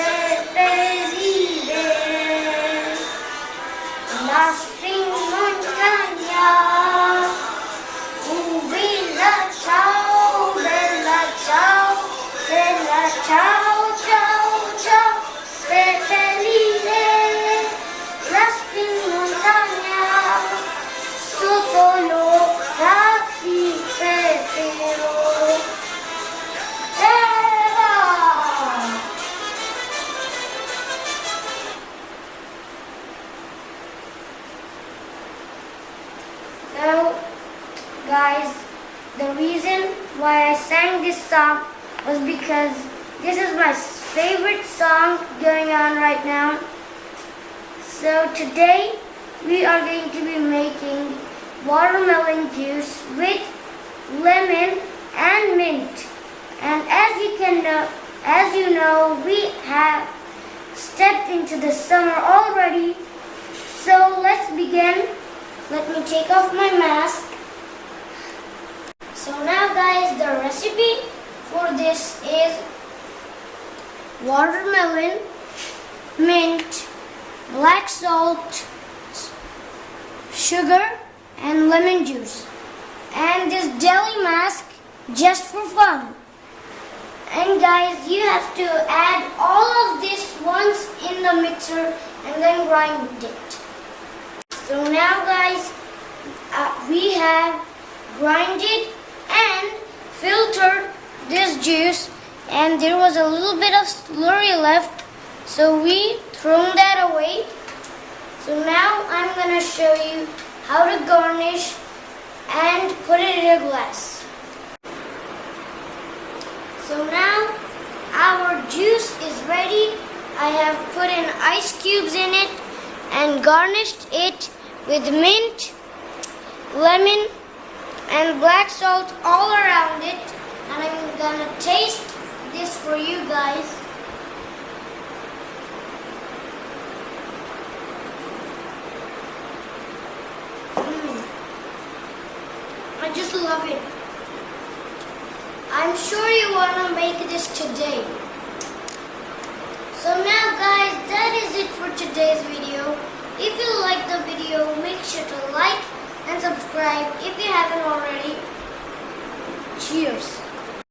seppellire lasci in montagna. Bella ciao, bella ciao, bella ciao, ciao, ciao, seppellire lasci in montagna sotto l'orafi perfero. So, guys, the reason why I sang this song was because this is my favorite song going on right now. So today we are going to be making watermelon juice with lemon and mint. And as you know, we have stepped into the summer already. So let's begin. Let me take off my mask. So now guys, the recipe for this is watermelon, mint, black salt, sugar, and lemon juice. And this deli mask just for fun. And guys, you have to add all of this once in the mixer and then grind it. So now guys, we have grinded and filtered this juice, and there was a little bit of slurry left, so we thrown that away. So now I'm gonna show you how to garnish and put it in a glass. So now our juice is ready. I have put in ice cubes in it and garnished it with mint, lemon, and black salt all around it. And I'm gonna taste this for you guys. I just love it. I'm sure you wanna make this today. So now guys, that is it for today's video. If you like the video, make sure to like and subscribe if you haven't already. Cheers!